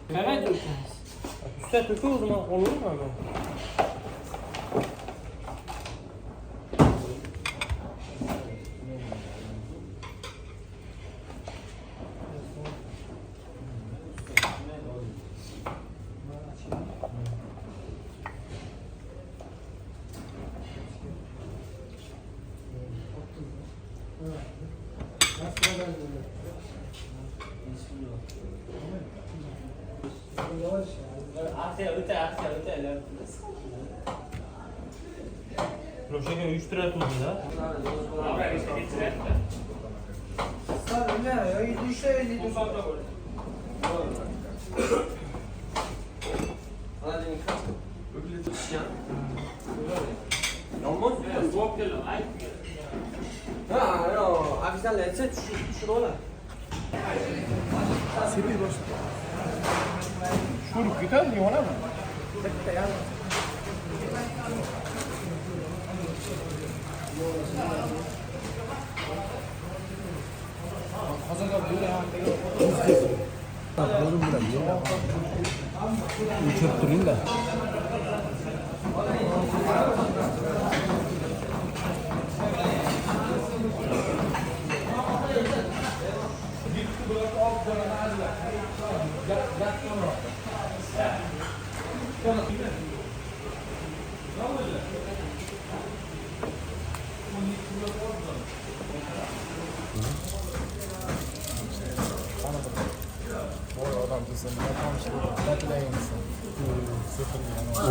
Nereye dökeceğiz? Üstüne dökü o zaman olur mu ama? Roşe'ye 3 lira tuttu da. Sarı ne ya? 3 lira 50 lira. Şurup gitar mı ona mı? Uçup durayım da.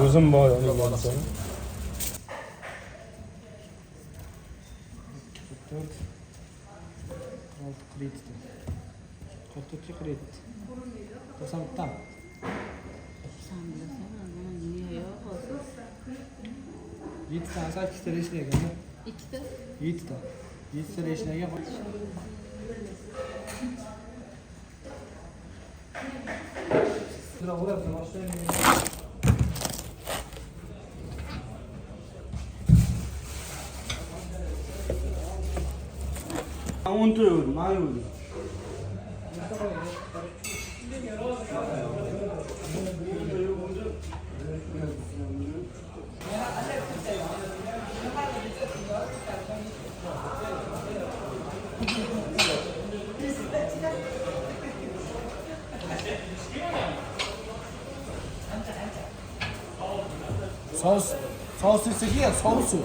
Uzun boy onu görsen. 44 kredi. Tasam tam. Sen bilirsen ama niye yok olsun? 7 tane saat 2 lira işine geldi. 2 de 7 tane. 7 lira işine geldi. Sıra burası başlayalım. Unutuyor, malum. Sos istedi ya sosu.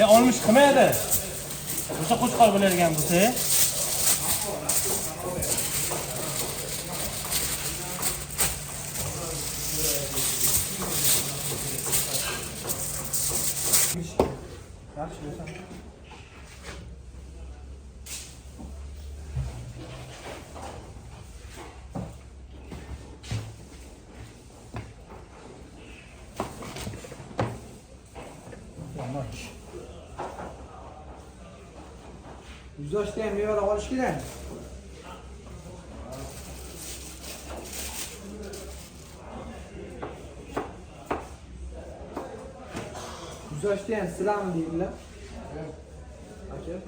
Olmuş kime o'sha qo'chqor bo'ladigan bo'lsa yaxshi bo'lsa Yüzbaşı diye meyveler alış gidelim. Yüzbaşı diye silah mı diyeyim lan? Evet. Açır.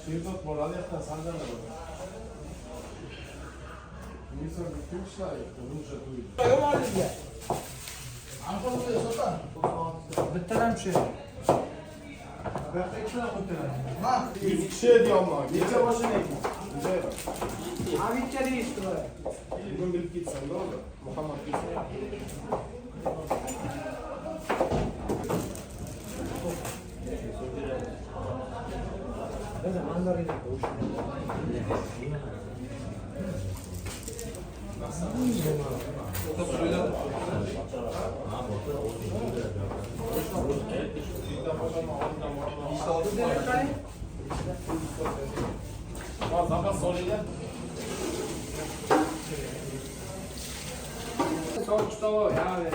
Şirket moral yaptan sandalye var. İnsan bütün işler olunca duyuyor. Yok mu diye? Ankara'da yaşatan. Bittiren bir şey. Ben ekran muhtemelen. 100 kişiye diyorum lan. Gece başı ne ki? Güzel bak. Abi içeri işte böyle. Bugün bilip gitsen ne olur? Muhammed gitsen. Zapas solinglar. Soğuk soğuk ya abi.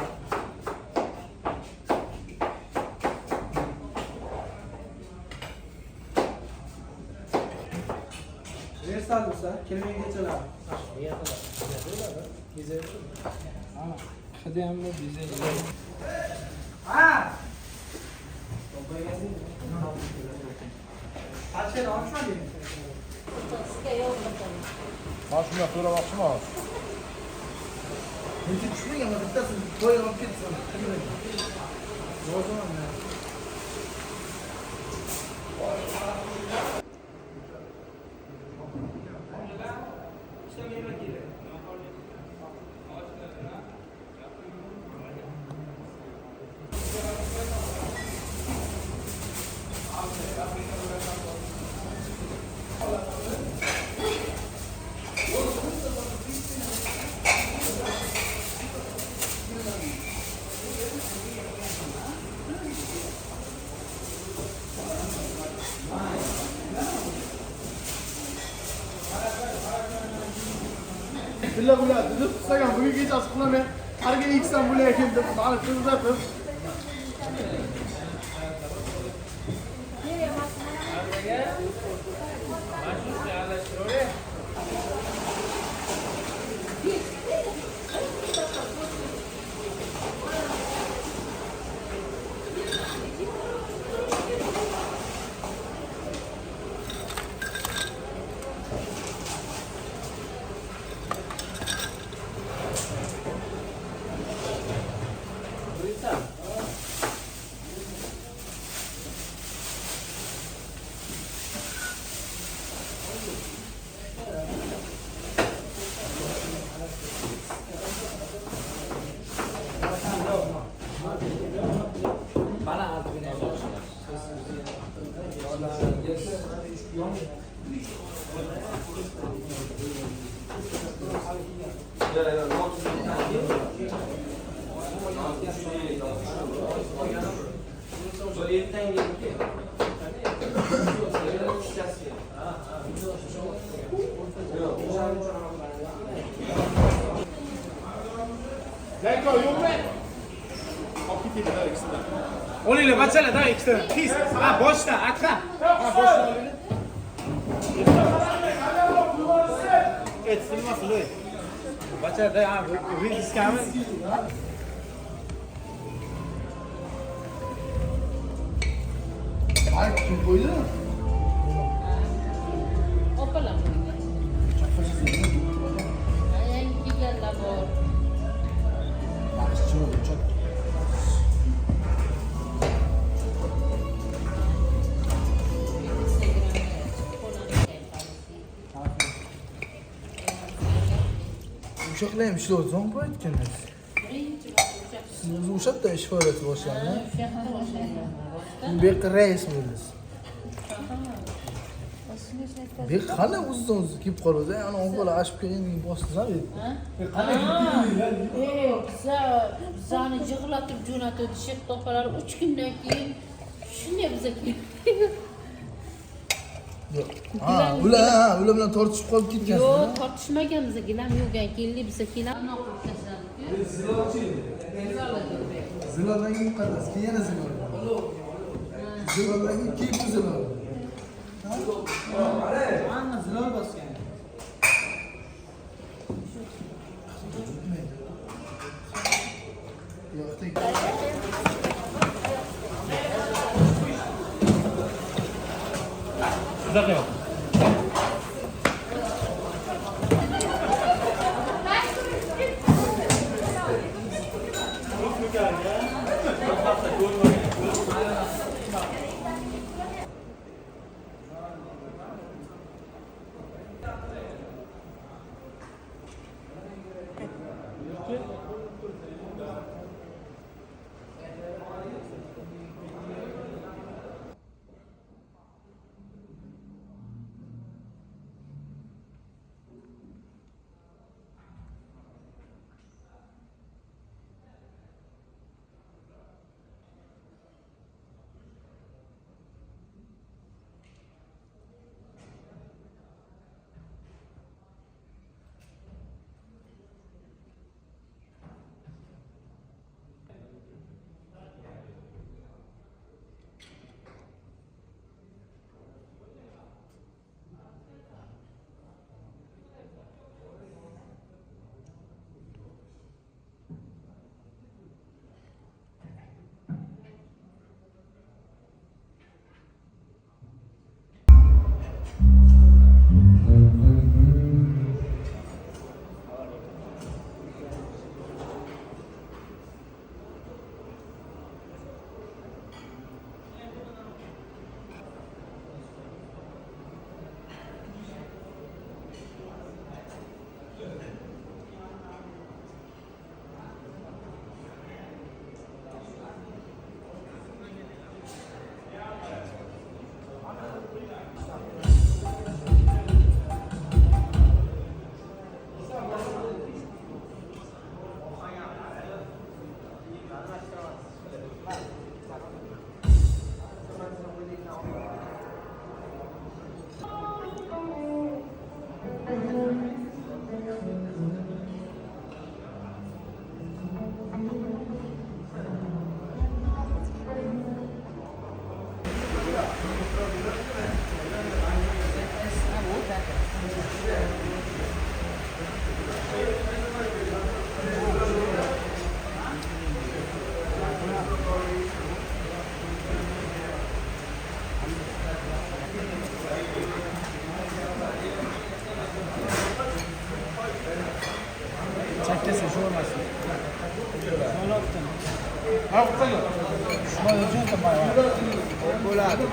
Ne saldırsa kelimeyi geçer abi. Bize Kıdemli bize Ha! Kaç kere almış mı diyeyim? Bak şuna sonra baksana. Bizi düşünün ama bittasın. Böyle alıp git sana. O zaman ya. Billah billah. Dedim tutsagan bugün gece asıklamaya. Her gün ikisinden buraya geldim. Bana kızı zaten. Bana altı bin euro. Lenko yok mu? Akit ediler ikisinden. Olinglar, bachalar, da ikkita. Pis. Ha, boshda, Akram. Ha, boshda olinglar. Silmasin, lo'y. Bachalar, da, ha, rindiskami. Ay kim koydu? Opalar. Yangi kelganlar bor. Uşaqlarimiz shu zo'n bo'layotganmiz. Siz o'sha yerda ish faoliyati boshlandi. Bu yerda rais bo'lasiz. Bu qani o'zidan o'zi kelib qoladi. Ana o'g'il ashib kelgan bosdilar. Bizani yig'latib jo'natib shit topalar 3 kundan keyin shunday biza Ular bilan tortishib qolib ketgan. yo'q tortishmagan biza gilam yo'g'an keldi biza kelam Zilolarga muqaddas, keyin yana zilol. Zilolarga keyin zilol. Anna zilol bosgan. Yo'q, tek. Uzaqa yo'q. Çektesi şu olmasın. Şöyle yaptın. Ha kurtarıyor. Şuna yazıyorsun da bayağı. Bo'ladi.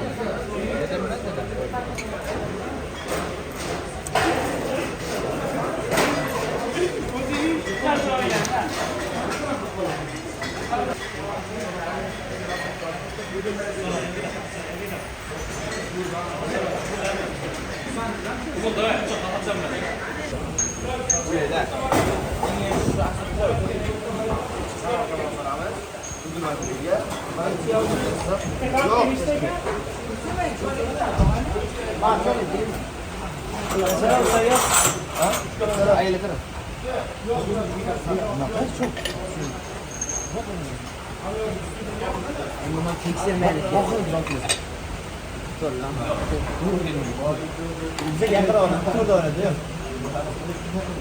Bize gel ona. Burada oynadı ya.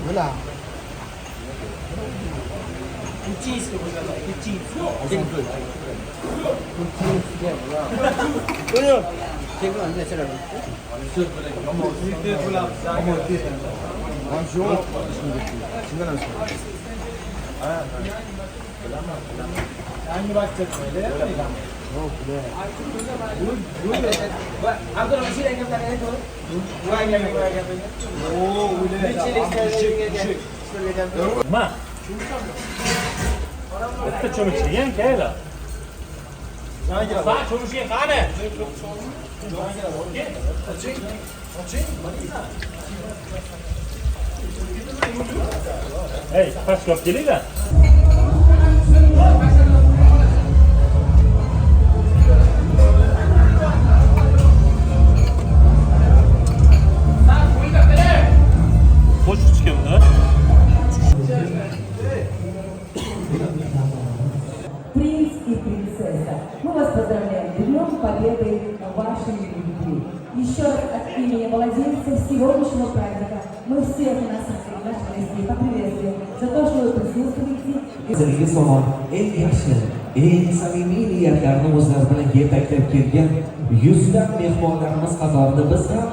Böyle. Cheese. Buyurun. Çek lan ne selam. Hangi bakacak böyle? Yok be. Abdul Rashid engel tadi itu. Gua engel. Oh, udah. Ma. Bitta cho'mich yeng kayla. Sa cho'mich qani? Hey, pastga kelinglar. Qo'shib chiqimda. Принц и принцесса, мы вас поздравляем с Днем Победы в вашей любви. Еще раз от имени владельцев сегодняшнего праздника мы всех наших гостей поприветствуем за то, что вы присутствуете. Sizlarga salom, eng yaxshi, eng samimiy niyatlarni o'zlari bilan yetaktab kelgan 100 dan mehmonlarimiz qatorida biz ham